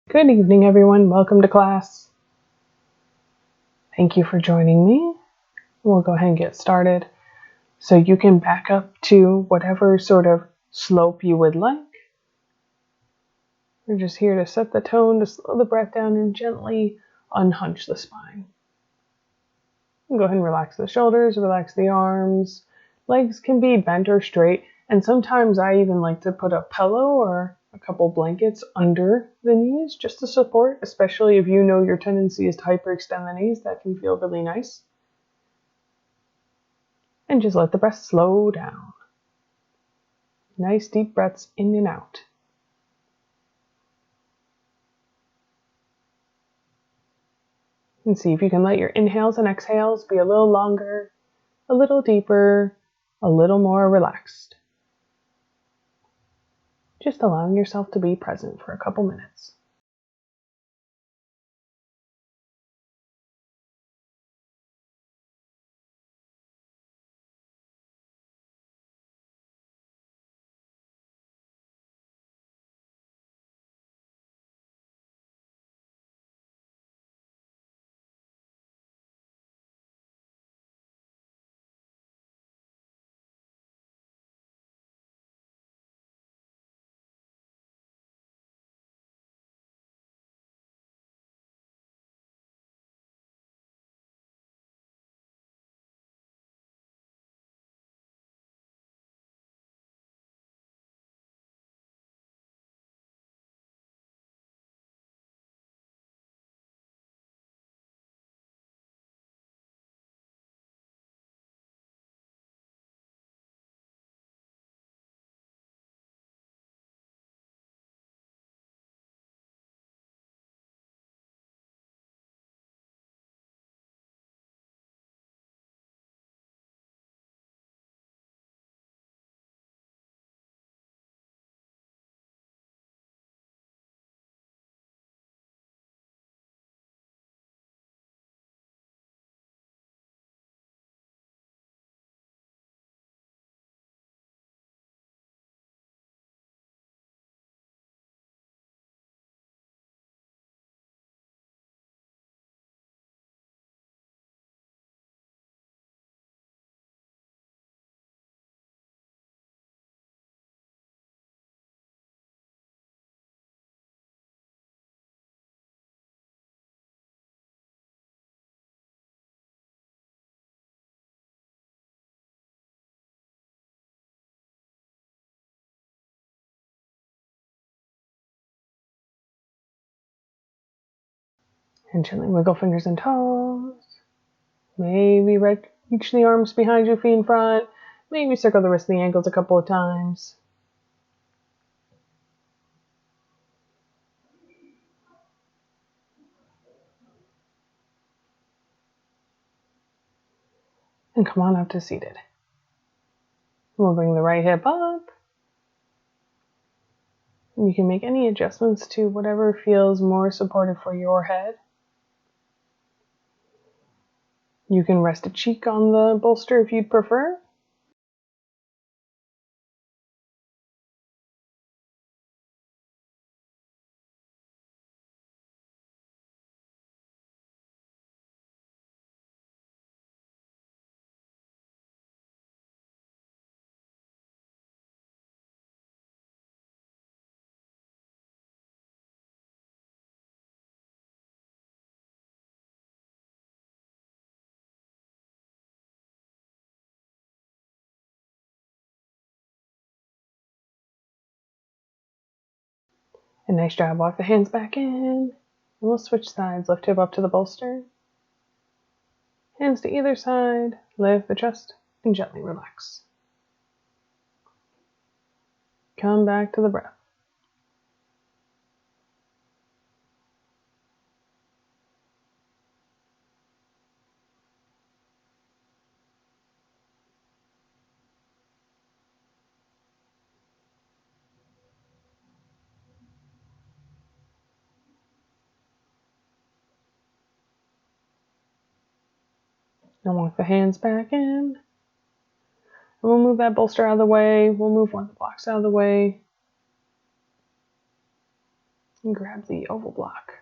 Good evening, everyone. Welcome to class. Thank you for joining me. We'll go ahead and get started. So you can back up to whatever sort of slope you would like. We're just here to set the tone, to slow the breath down and gently unhunch the spine. Go ahead and relax the shoulders, relax the arms. Legs can be bent or straight, and sometimes I even like to put a pillow or a couple blankets under the knees just to support, especially if you know your tendency is to hyperextend the knees. That can feel really nice. And just let the breath slow down. Nice deep breaths in and out. And see if you can let your inhales and exhales be a little longer, a little deeper, a little more relaxed. Just allowing yourself to be present for a couple minutes. And gently wiggle fingers and toes. Maybe reach the arms behind you, feet in front. Maybe circle the wrists and the ankles a couple of times. And come on up to seated. We'll bring the right hip up. And you can make any adjustments to whatever feels more supportive for your head. You can rest a cheek on the bolster if you'd prefer. And nice job. Walk the hands back in. And we'll switch sides. Lift hip up to the bolster. Hands to either side. Lift the chest and gently relax. Come back to the breath. And walk the hands back in. And we'll move that bolster out of the way. We'll move one of the blocks out of the way. and grab the oval block.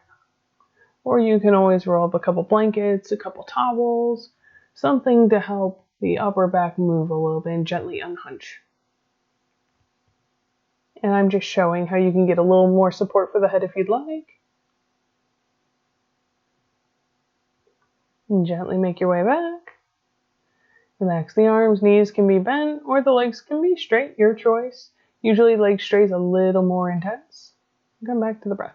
Or you can always roll up a couple blankets, a couple towels, something to help the upper back move a little bit and gently unhunch. And I'm just showing how you can get a little more support for the head if you'd like. And gently make your way back. Relax the arms, knees can be bent, or the legs can be straight, your choice. Usually leg straight is a little more intense. Come back to the breath.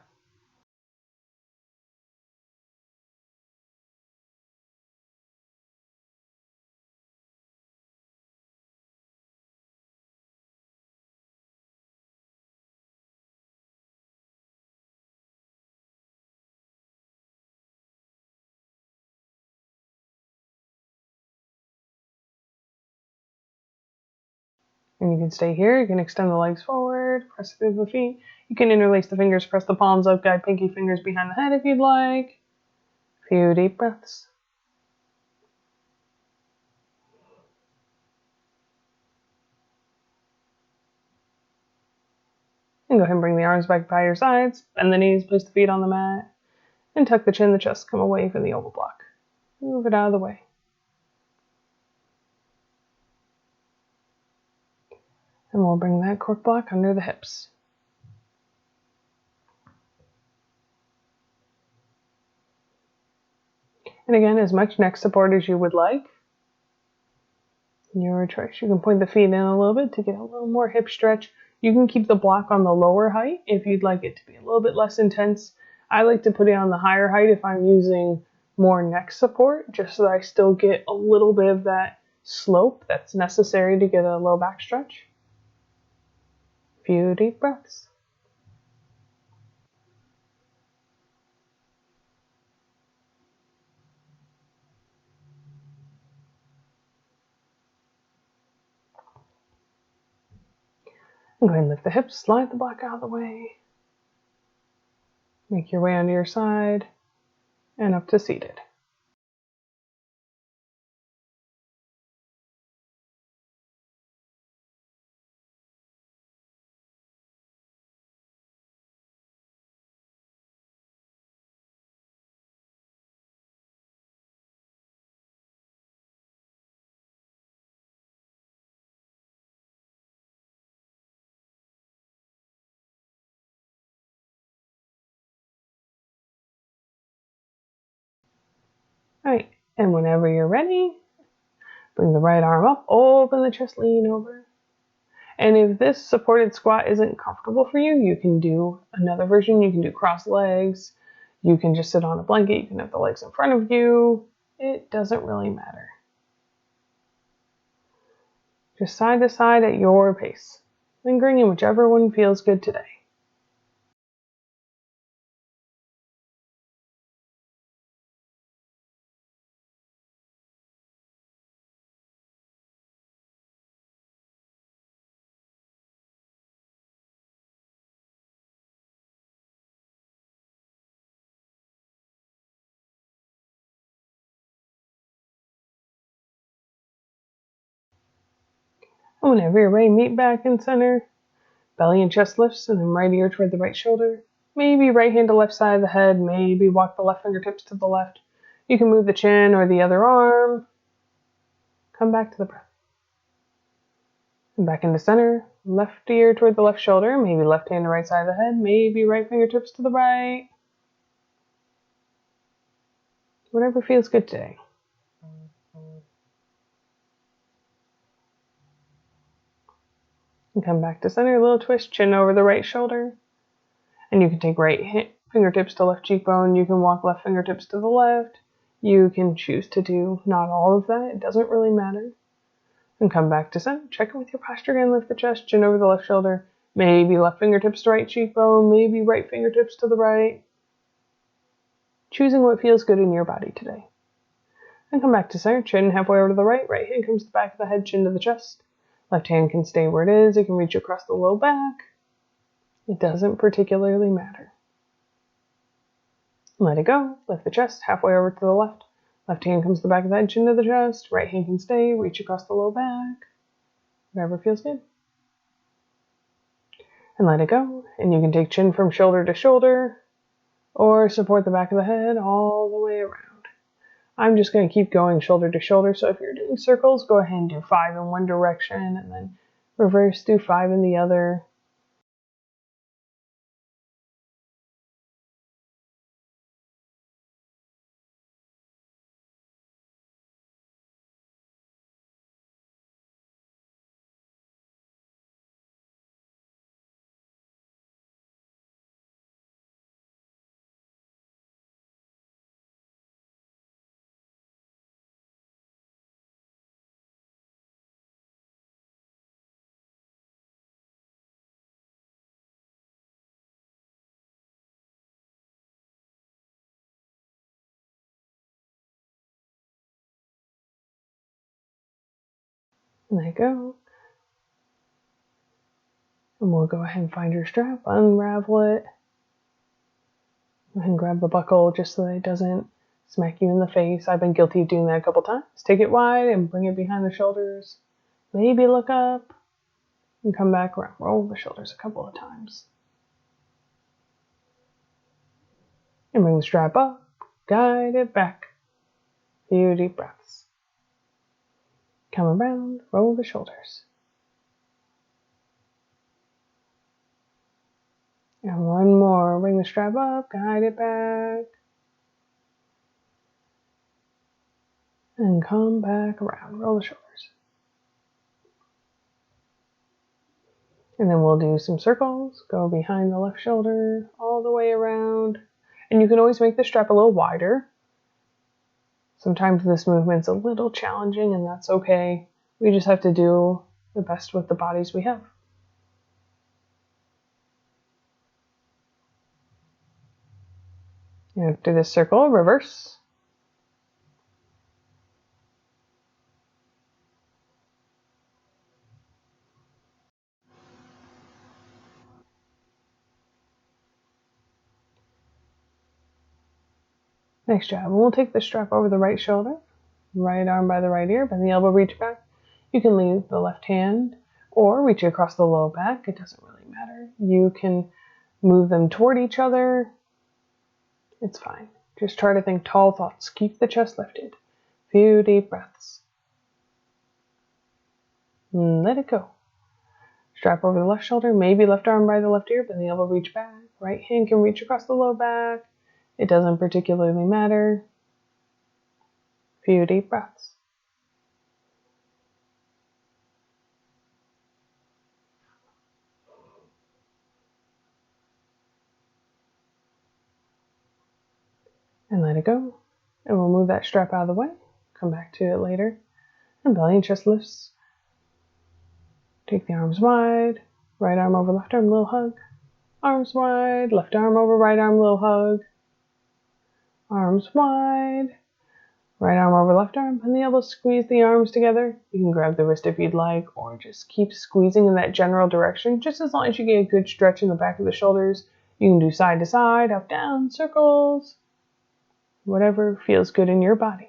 And you can stay here. You can extend the legs forward, press through the feet. You can interlace the fingers, press the palms up, guide pinky fingers behind the head if you'd like. A few deep breaths. And go ahead and bring the arms back by your sides. Bend the knees, place the feet on the mat. And tuck the chin, the chest, come away from the oval block. Move it out of the way. And we'll bring that cork block under the hips. And again, as much neck support as you would like. Your choice. You can point the feet in a little bit to get a little more hip stretch. You can keep the block on the lower height if you'd like it to be a little bit less intense. I like to put it on the higher height if I'm using more neck support, just so that I still get a little bit of that slope that's necessary to get a low back stretch. A few deep breaths. And go ahead and lift the hips, slide the block out of the way. Make your way onto your side and up to seated. Alright, and whenever you're ready, bring the right arm up, open the chest, lean over. And if this supported squat isn't comfortable for you, you can do another version. You can do cross legs. You can just sit on a blanket. You can have the legs in front of you. It doesn't really matter. Just side to side at your pace, lingering in whichever one feels good today. And whenever you're ready, meet back in center. Belly and chest lifts, and then right ear toward the right shoulder. Maybe right hand to left side of the head. Maybe walk the left fingertips to the left. You can move the chin or the other arm. Come back to the breath. And back into center. Left ear toward the left shoulder. Maybe left hand to right side of the head. Maybe right fingertips to the right. Whatever feels good today. And come back to center. A little twist. Chin over the right shoulder. And you can take right fingertips to left cheekbone. You can walk left fingertips to the left. You can choose to do not all of that. It doesn't really matter. And come back to center. Check in with your posture again. Lift the chest. Chin over the left shoulder. Maybe left fingertips to right cheekbone. Maybe right fingertips to the right. Choosing what feels good in your body today. And come back to center. Chin halfway over to the right. Right hand comes to the back of the head. Chin to the chest. Left hand can stay where it is. It can reach across the low back. It doesn't particularly matter. Let it go. Lift the chest halfway over to the left. Left hand comes to the back of the head, chin to the chest. Right hand can stay. Reach across the low back. Whatever feels good. And let it go. And you can take chin from shoulder to shoulder or support the back of the head all the way around. I'm just going to keep going shoulder to shoulder. So if you're doing circles, go ahead and do 5 in one direction and then reverse, do 5 in the other. And let go. And we'll go ahead and find your strap, unravel it, and grab the buckle just so that it doesn't smack you in the face. I've been guilty of doing that a couple times. Take it wide and bring it behind the shoulders. Maybe look up and come back around. Roll the shoulders a couple of times. And bring the strap up, guide it back. Few deep breaths. Come around, roll the shoulders. And one more. Bring the strap up, guide it back. And come back around, roll the shoulders. And then we'll do some circles. Go behind the left shoulder, all the way around. And you can always make the strap a little wider. Sometimes this movement's a little challenging, and that's okay. We just have to do the best with the bodies we have. And after this circle, reverse. Next job, and we'll take the strap over the right shoulder, right arm by the right ear, bend the elbow, reach back. You can leave the left hand or reach across the low back. It doesn't really matter. You can move them toward each other. It's fine. Just try to think tall thoughts. Keep the chest lifted. Few deep breaths. And let it go. Strap over the left shoulder, maybe left arm by the left ear, bend the elbow, reach back. Right hand can reach across the low back. It doesn't particularly matter. Few deep breaths. And let it go. And we'll move that strap out of the way. Come back to it later. And belly and chest lifts. Take the arms wide. Right arm over left arm, little hug. Arms wide. Left arm over right arm, little hug. Arms wide. Right arm over left arm. And the elbows, squeeze the arms together. You can grab the wrist if you'd like, or just keep squeezing in that general direction. Just as long as you get a good stretch in the back of the shoulders. You can do side to side, up, down, circles. Whatever feels good in your body.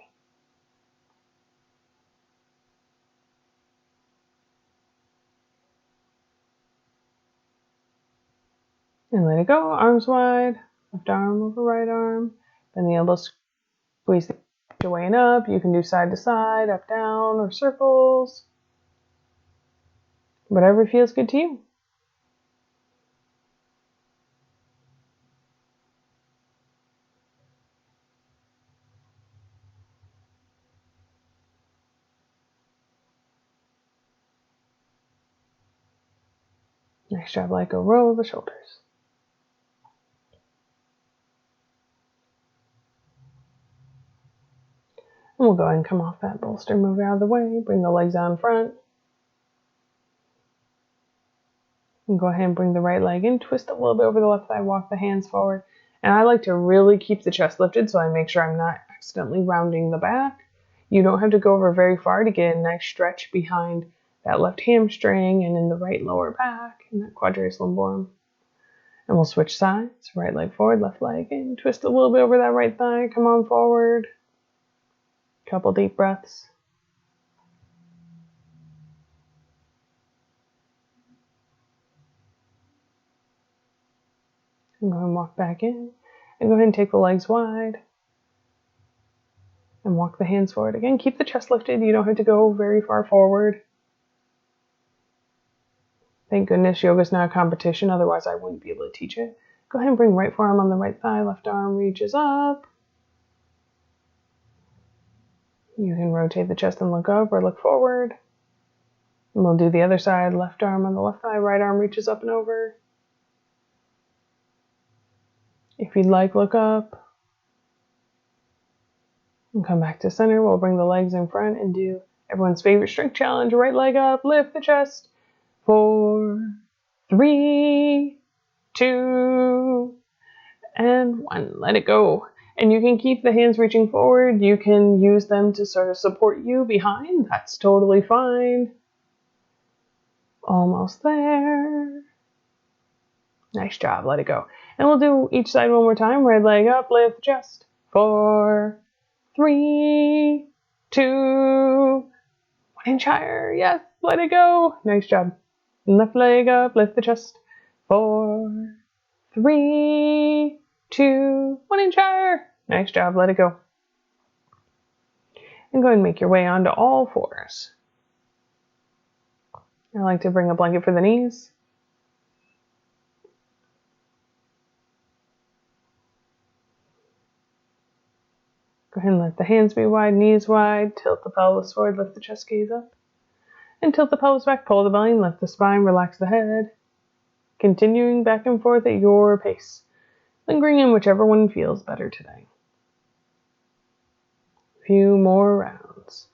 And let it go. Arms wide. Left arm over right arm. Then the elbows, squeeze the way and up. You can do side to side, up, down, or circles. Whatever feels good to you. Next job, let go, roll the shoulders. And we'll go ahead and come off that bolster, move it out of the way, bring the legs out in front. And go ahead and bring the right leg in, twist a little bit over the left thigh, walk the hands forward. And I like to really keep the chest lifted so I make sure I'm not accidentally rounding the back. You don't have to go over very far to get a nice stretch behind that left hamstring and in the right lower back and that quadratus lumborum. And we'll switch sides, right leg forward, left leg in, twist a little bit over that right thigh, come on forward. Couple deep breaths. And go ahead and walk back in. And go ahead and take the legs wide. And walk the hands forward. Again, keep the chest lifted. You don't have to go very far forward. Thank goodness yoga's not a competition, otherwise I wouldn't be able to teach it. Go ahead and bring right forearm on the right thigh, left arm reaches up. You can rotate the chest and look up or look forward. And we'll do the other side, left arm on the left thigh, right arm reaches up and over. If you'd like, look up. And come back to center. We'll bring the legs in front and do everyone's favorite strength challenge. Right leg up, lift the chest. 4, 3, 2, and 1. Let it go. And you can keep the hands reaching forward. You can use them to sort of support you behind. That's totally fine. Almost there. Nice job. Let it go. And we'll do each side one more time. Right leg up, lift the chest. 4, 3, 2, 1 inch higher. Yes, let it go. Nice job. Left leg up, lift the chest. 4, 3, 2, 1 inch higher. Nice job. Let it go. And go ahead and make your way onto all fours. I like to bring a blanket for the knees. Go ahead and let the hands be wide, knees wide. Tilt the pelvis forward, lift the chest, gaze up. And tilt the pelvis back, pull the belly, lift the spine, relax the head. Continuing back and forth at your pace. Lingering in whichever one feels better today. A few more rounds.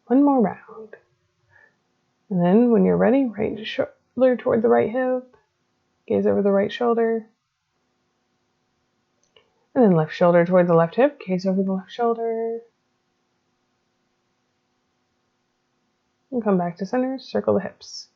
One more round. And then when you're ready, right shoulder toward the right hip. Gaze over the right shoulder. And then left shoulder toward the left hip. Gaze over the left shoulder. And come back to center. Circle the hips.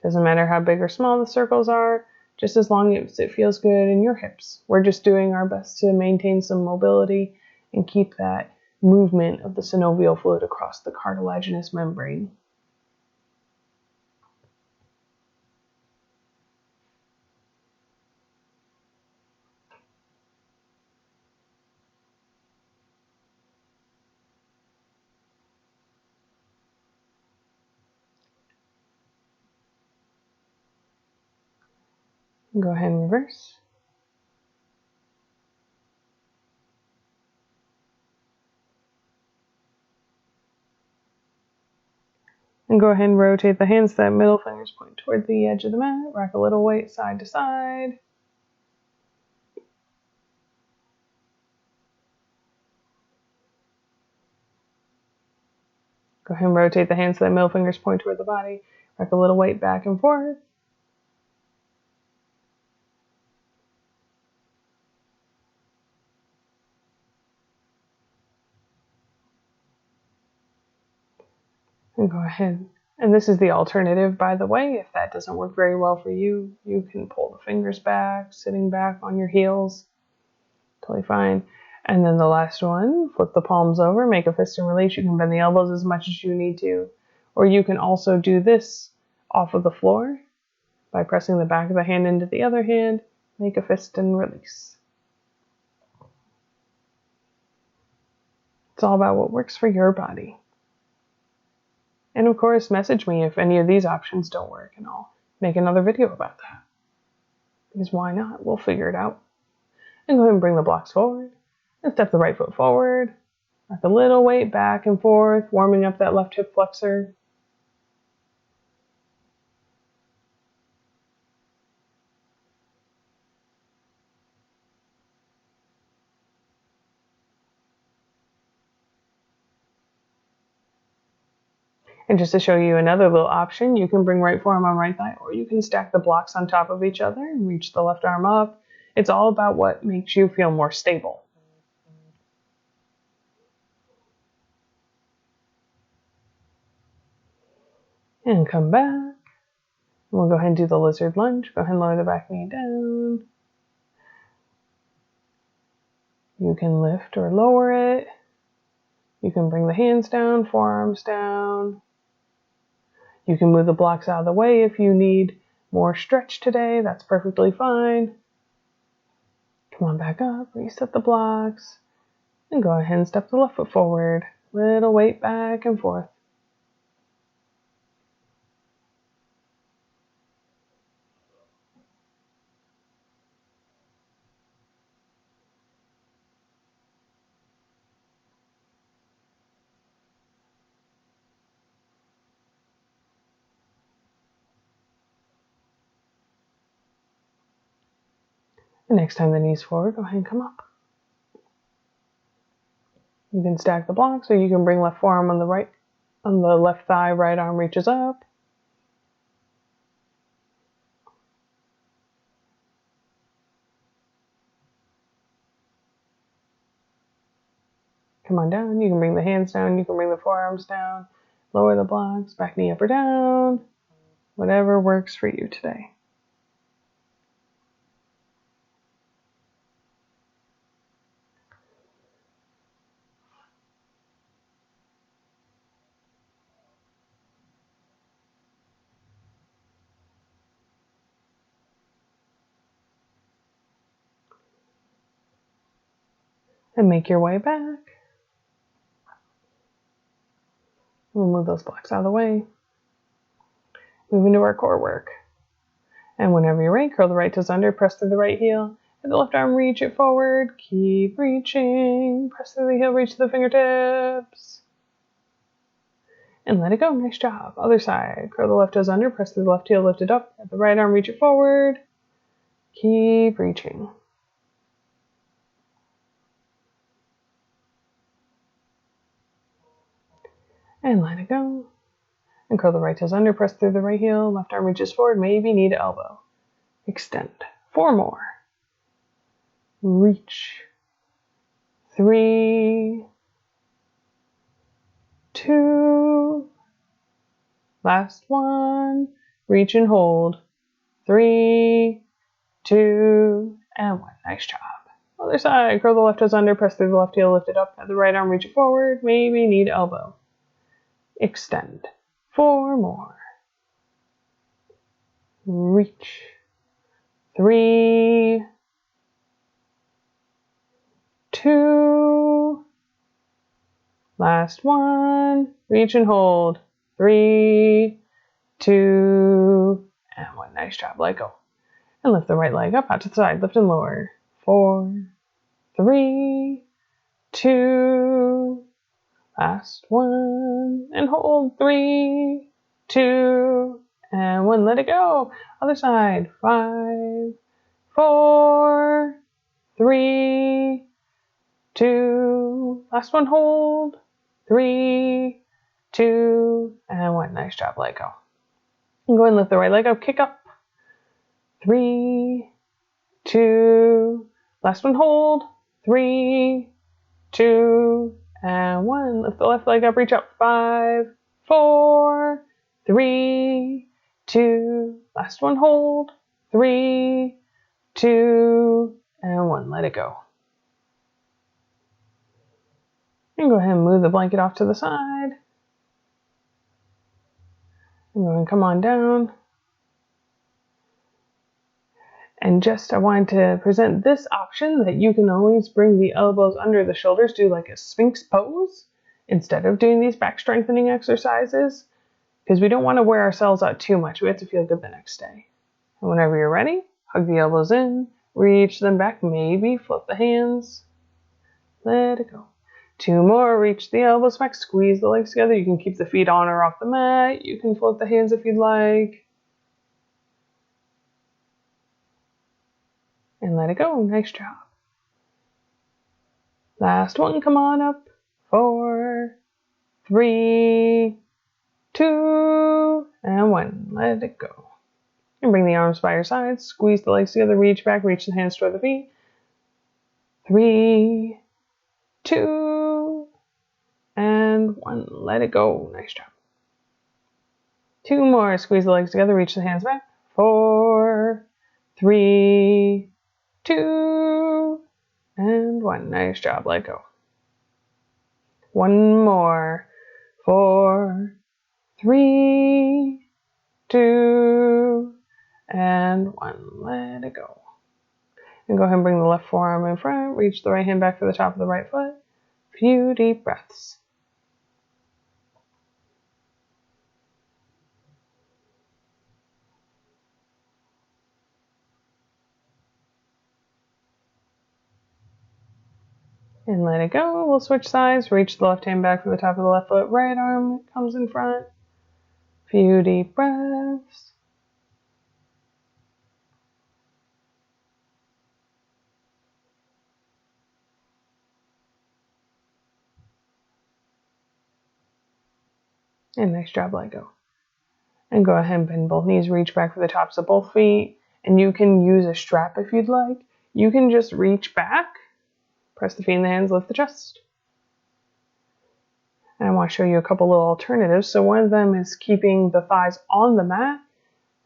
Doesn't matter how big or small the circles are, just as long as it feels good in your hips. We're just doing our best to maintain some mobility and keep that movement of the synovial fluid across the cartilaginous membrane. Go ahead and reverse. And go ahead and rotate the hands so that middle fingers point toward the edge of the mat. Rock a little weight side to side. Go ahead and rotate the hands so that middle fingers point toward the body. Rock a little weight back and forth. And go ahead. And this is the alternative, by the way. If that doesn't work very well for you, you can pull the fingers back, sitting back on your heels. Totally fine. And then the last one, flip the palms over, make a fist and release. You can bend the elbows as much as you need to. Or you can also do this off of the floor by pressing the back of the hand into the other hand, make a fist and release. It's all about what works for your body. And of course, message me if any of these options don't work, and I'll make another video about that. Because why not? We'll figure it out. And go ahead and bring the blocks forward. And step the right foot forward. Rock a little weight back and forth, warming up that left hip flexor. And just to show you another little option, you can bring right forearm on right thigh, or you can stack the blocks on top of each other and reach the left arm up. It's all about what makes you feel more stable. And come back. We'll go ahead and do the lizard lunge. Go ahead and lower the back knee down. You can lift or lower it. You can bring the hands down, forearms down. You can move the blocks out of the way if you need more stretch today. That's perfectly fine. Come on back up, reset the blocks, and go ahead and step the left foot forward. Little weight back and forth. The next time the knees forward, go ahead and come up. You can stack the blocks, or you can bring left forearm on the left thigh, right arm reaches up. Come on down. You can bring the hands down. You can bring the forearms down. Lower the blocks, back knee up or down. Whatever works for you today. And make your way back. We'll move those blocks out of the way. Move into our core work. And whenever you're ready, curl the right toes under, press through the right heel. And the left arm, reach it forward. Keep reaching. Press through the heel, reach to the fingertips. And let it go. Nice job. Other side. Curl the left toes under, press through the left heel, lift it up. At the right arm, reach it forward. Keep reaching. And let it go. And curl the right toes under, press through the right heel, left arm reaches forward, maybe knee to elbow. Extend. 4 more. Reach. 3, 2, last one. Reach and hold. 3, 2, and 1. Nice job. Other side. Curl the left toes under, press through the left heel, lift it up. At the right arm, reach it forward, maybe knee to elbow. Extend. 4 more. Reach. 3, 2, last one. Reach and hold. 3, 2, and 1. Nice job. Let go. And lift the right leg up out to the side. Lift and lower. 4, 3, 2, last one. And hold. 3, 2, and 1. Let it go. Other side. 5, 4, 3, 2, last one. Hold. 3, 2, and 1. Nice job. Let go. And go ahead and lift the right leg up. Kick up. 3, 2, last one. Hold. 3, 2, and 1. Lift the left leg up. Reach up. 5, 4, 3, 2, last one. Hold. 3, 2, and 1. Let it go. And go ahead and move the blanket off to the side. And go ahead and come on down. And I wanted to present this option that you can always bring the elbows under the shoulders, do like a Sphinx pose instead of doing these back strengthening exercises, because we don't want to wear ourselves out too much. We have to feel good the next day. And whenever you're ready, hug the elbows in, reach them back, maybe flip the hands, let it go. 2 more, reach the elbows back, squeeze the legs together. You can keep the feet on or off the mat. You can float the hands if you'd like. And let it go. Nice job. Last one, come on up. 4, 3, 2, and 1. Let it go. And bring the arms by your sides. Squeeze the legs together. Reach back. Reach the hands toward the feet. 3, 2, and 1. Let it go. Nice job. 2 more. Squeeze the legs together. Reach the hands back. 4, 3, 2, and 1. Nice job, let go. One more. 4, 3, 2, and 1. Let it go. And go ahead and bring the left forearm in front. Reach the right hand back for the top of the right foot. Few deep breaths. And let it go. We'll switch sides. Reach the left hand back for the top of the left foot. Right arm comes in front. Few deep breaths. And nice job, let go. And go ahead and bend both knees. Reach back for the tops of both feet. And you can use a strap if you'd like. You can just reach back. Press the feet in the hands, lift the chest. And I want to show you a couple little alternatives. So one of them is keeping the thighs on the mat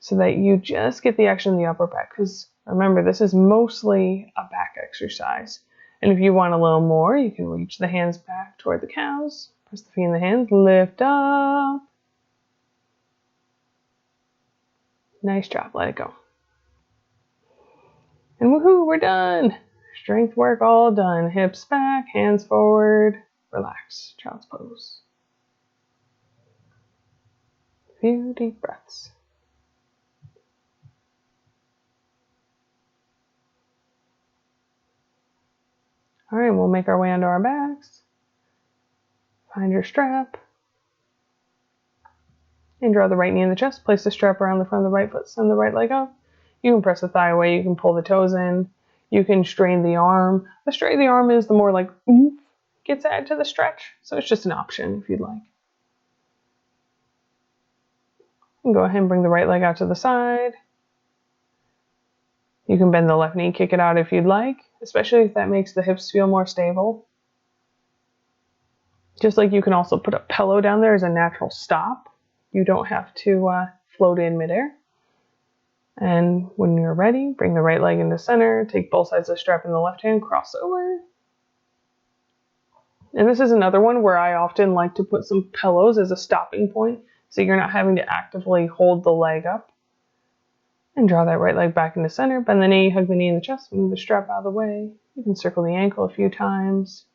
so that you just get the action in the upper back. Because remember, this is mostly a back exercise. And if you want a little more, you can reach the hands back toward the cows. Press the feet in the hands, lift up. Nice job, let it go. And woohoo, we're done. Strength work all done. Hips back, hands forward. Relax, child's pose. Few deep breaths. All right, we'll make our way onto our backs. Find your strap. And draw the right knee in the chest. Place the strap around the front of the right foot. Send the right leg up. You can press the thigh away. You can pull the toes in. You can strain the arm. The straighter the arm is, the more like oomph gets added to the stretch. So it's just an option if you'd like. And go ahead and bring the right leg out to the side. You can bend the left knee, kick it out if you'd like, especially if that makes the hips feel more stable. Just like you can also put a pillow down there as a natural stop. You don't have to float in midair. And when you're ready, bring the right leg into center, take both sides of the strap in the left hand, cross over. And this is another one where I often like to put some pillows as a stopping point, so you're not having to actively hold the leg up. And draw that right leg back into center, bend the knee, hug the knee in the chest, move the strap out of the way. You can circle the ankle a few times.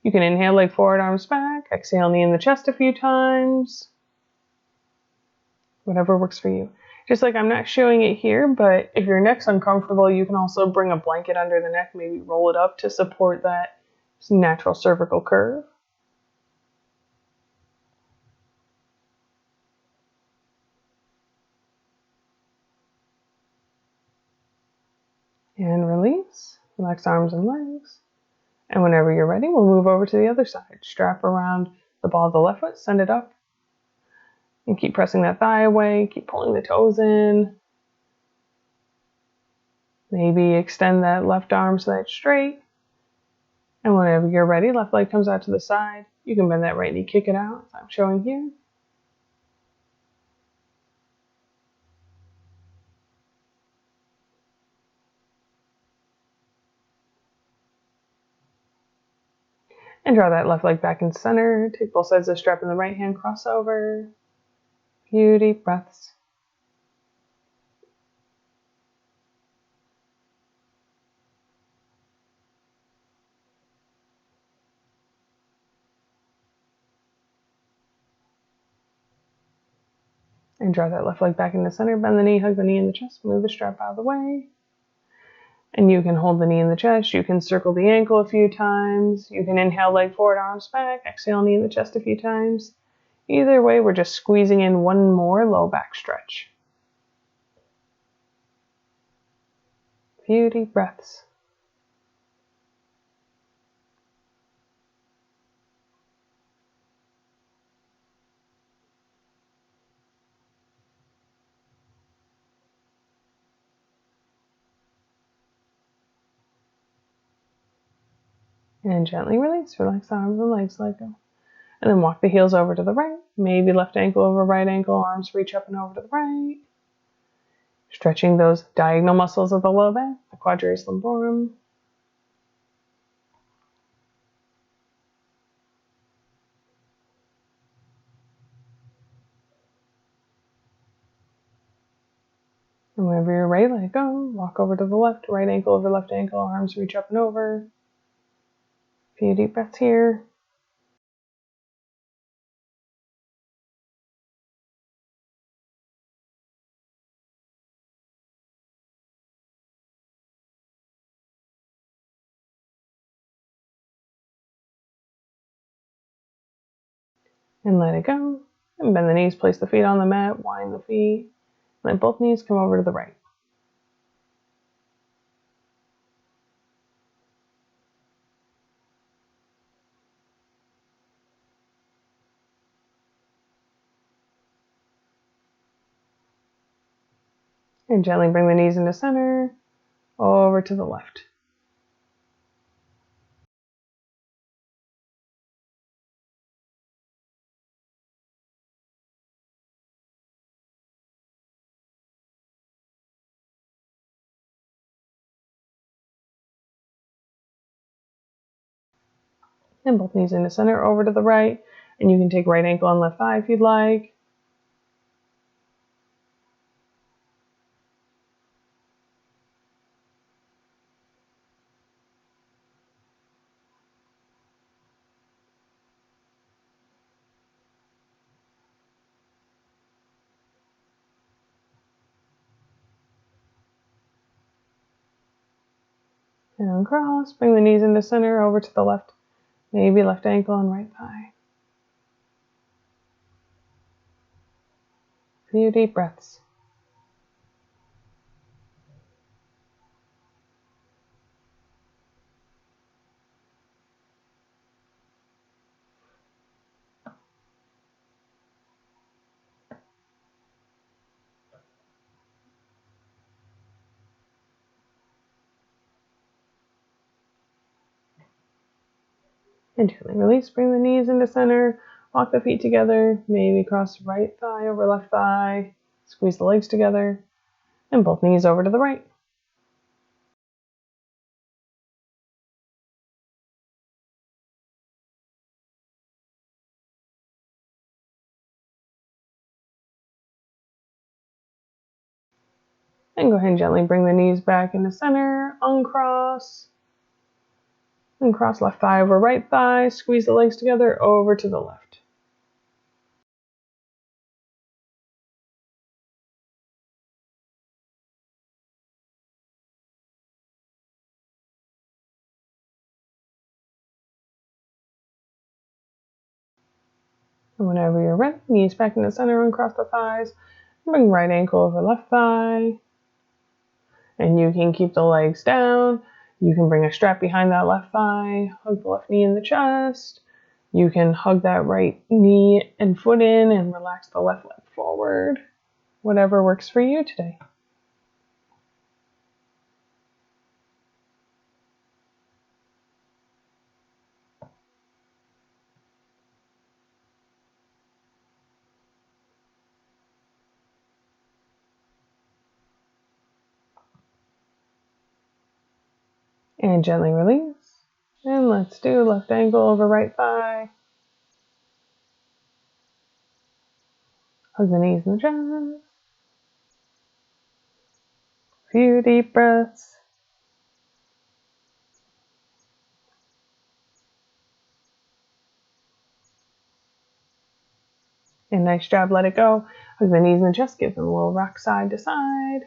You can inhale, leg forward, arms back. Exhale, knee in the chest a few times. Whatever works for you. Just like I'm not showing it here, but if your neck's uncomfortable, you can also bring a blanket under the neck, maybe roll it up to support that natural cervical curve. And release. Relax arms and legs. And whenever you're ready, we'll move over to the other side. Strap around the ball of the left foot, send it up. And keep pressing that thigh away, keep pulling the toes in. Maybe extend that left arm so that it's straight. And whenever you're ready, left leg comes out to the side. You can bend that right knee, kick it out, as I'm showing here. And draw that left leg back in center. Take both sides of the strap in the right hand, cross over. Few deep breaths. And draw that left leg back into center. Bend the knee, hug the knee in the chest, move the strap out of the way. And you can hold the knee in the chest. You can circle the ankle a few times. You can inhale, leg forward, arms back. Exhale, knee in the chest a few times. Either way, we're just squeezing in one more low back stretch. Few deep breaths. And gently release. Relax the arms and legs, let go. And then walk the heels over to the right. Maybe left ankle over right ankle, arms reach up and over to the right. Stretching those diagonal muscles of the low back, the quadratus lumborum. And whenever you're ready, let it go. Walk over to the left, right ankle over left ankle, arms reach up and over. A few deep breaths here. And let it go. And bend the knees, place the feet on the mat, wind the feet. Let both knees come over to the right. And gently bring the knees into center, over to the left. And both knees into center, over to the right. And you can take right ankle and left thigh if you'd like. And uncross, bring the knees into center, over to the left. Maybe left ankle and right thigh. A few deep breaths. And gently release, bring the knees into center, walk the feet together, maybe cross right thigh over left thigh, squeeze the legs together, and both knees over to the right. And go ahead and gently bring the knees back into center, uncross, and cross left thigh over right thigh, squeeze the legs together, over to the left. And whenever you're ready, knees back into center, uncross the thighs, bring right ankle over left thigh, and you can keep the legs down. You can bring a strap behind that left thigh, hug the left knee in the chest. You can hug that right knee and foot in and relax the left leg forward. Whatever works for you today. And gently release. And let's do left ankle over right thigh. Hug the knees in the chest. A few deep breaths. And nice job, let it go. Hug the knees in the chest, give them a little rock side to side.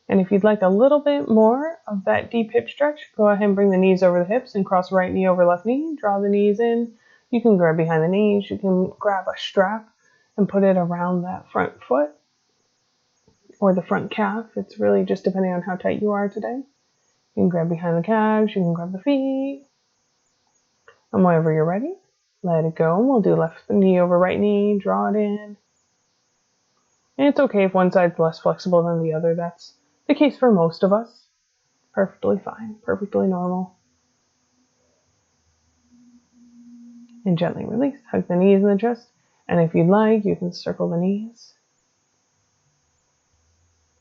And if you'd like a little bit more of that deep hip stretch, go ahead and bring the knees over the hips and cross right knee over left knee. Draw the knees in. You can grab behind the knees. You can grab a strap and put it around that front foot or the front calf. It's really just depending on how tight you are today. You can grab behind the calves. You can grab the feet. And whenever you're ready, let it go. We'll do left knee over right knee. Draw it in. And it's okay if one side's less flexible than the other. That's the case for most of us. Perfectly fine, perfectly normal. And gently release. Hug the knees in the chest. And if you'd like, you can circle the knees.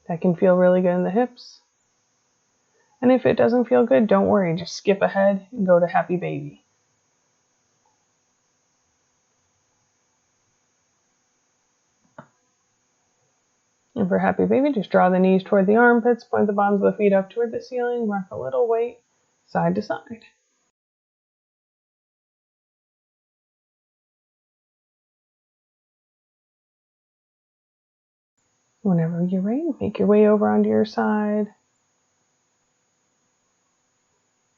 That can feel really good in the hips. And if it doesn't feel good, don't worry, just skip ahead and go to happy baby. And for happy baby, just draw the knees toward the armpits, point the bottoms of the feet up toward the ceiling, rock a little weight side to side. Whenever you're ready, make your way over onto your side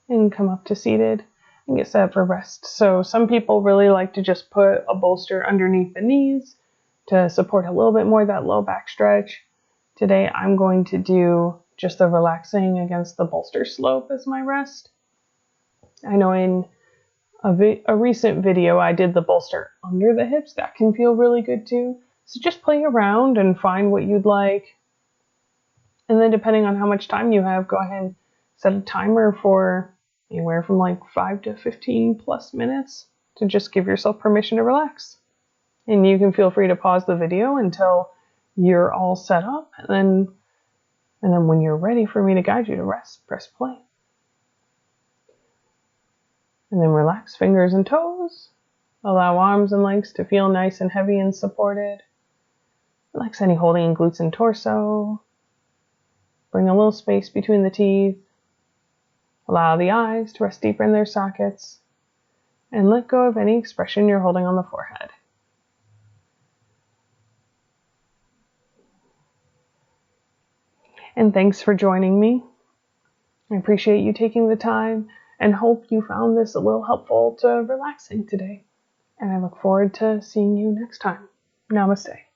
and come up to seated and get set for rest. So some people really like to just put a bolster underneath the knees to support a little bit more of that low back stretch. Today I'm going to do just the relaxing against the bolster slope as my rest. I know in a recent video I did the bolster under the hips. That can feel really good too. So just play around and find what you'd like. And then depending on how much time you have, go ahead and set a timer for anywhere from like 5 to 15 plus minutes to just give yourself permission to relax. And you can feel free to pause the video until you're all set up. And then when you're ready for me to guide you to rest, press play. And then relax fingers and toes. Allow arms and legs to feel nice and heavy and supported. Relax any holding in glutes and torso. Bring a little space between the teeth. Allow the eyes to rest deeper in their sockets. And let go of any expression you're holding on the forehead. And thanks for joining me. I appreciate you taking the time and hope you found this a little helpful to relaxing today. And I look forward to seeing you next time. Namaste.